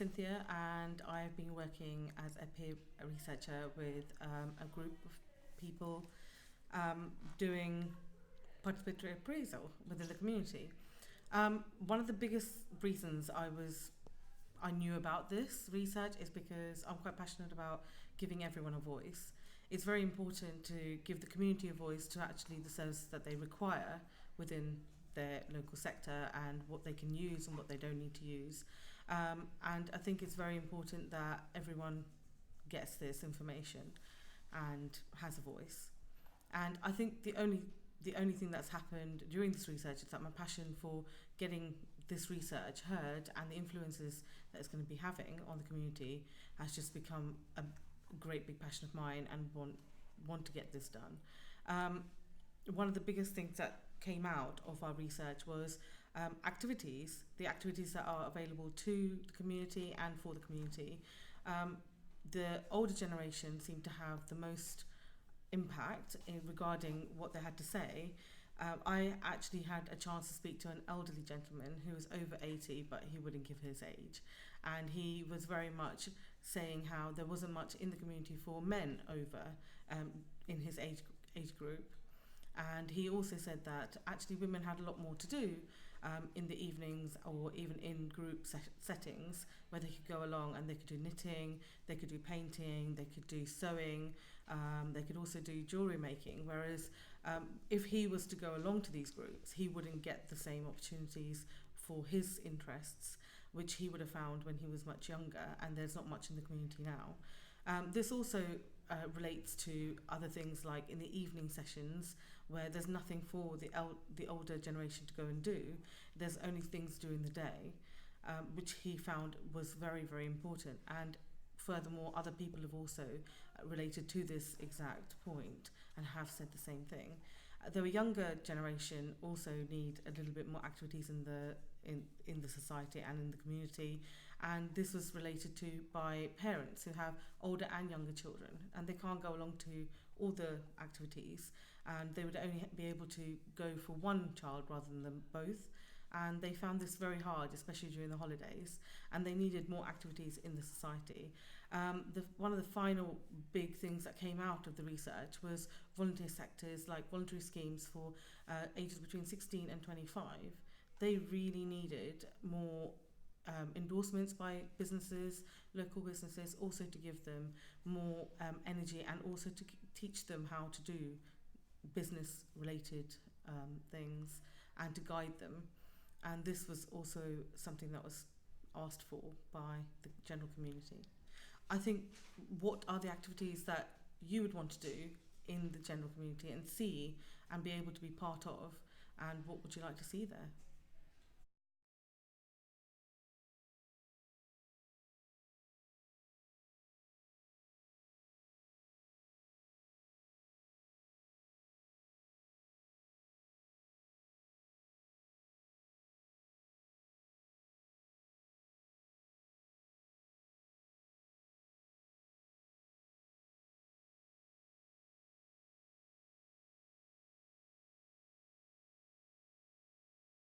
Cynthia, and I've been working as a peer researcher with a group of people doing participatory appraisal within the community. One of the biggest reasons I knew about this research is because I'm quite passionate about giving everyone a voice. It's very important to give the community a voice to actually the services that they require within their local sector and what they can use and what they don't need to use. And I think it's very important that everyone gets this information and has a voice. And I think the only thing that's happened during this research is that my passion for getting this research heard and the influences that it's going to be having on the community has just become a great big passion of mine, and want to get this done. One of the biggest things that came out of our research was the activities that are available to the community and for the community. The older generation seemed to have the most impact regarding what they had to say. I actually had a chance to speak to an elderly gentleman who was over 80, but he wouldn't give his age. And he was very much saying how there wasn't much in the community for men over in his age group. And he also said that actually women had a lot more to do in the evenings or even in group settings where they could go along and they could do knitting, they could do painting, they could do sewing, they could also do jewellery making. Whereas if he was to go along to these groups, he wouldn't get the same opportunities for his interests, which he would have found when he was much younger, and there's not much in the community now. This also relates to other things like in the evening sessions where there's nothing for the older generation to go and do. There's only things during the day, which he found was very, very important. And furthermore, other people have also related to this exact point and have said the same thing. The younger generation also need a little bit more activities in the society and in the community, and this was related to by parents who have older and younger children, and they can't go along to all the activities, and they would only be able to go for one child rather than both. And they found this very hard, especially during the holidays, and they needed more activities in the society. One of the final big things that came out of the research was volunteer sectors, like voluntary schemes for ages between 16 and 25. They really needed more endorsements by businesses, local businesses, also to give them more energy and also to teach them how to do business-related things and to guide them. And this was also something that was asked for by the general community. I think, what are the activities that you would want to do in the general community and see and be able to be part of, and what would you like to see there?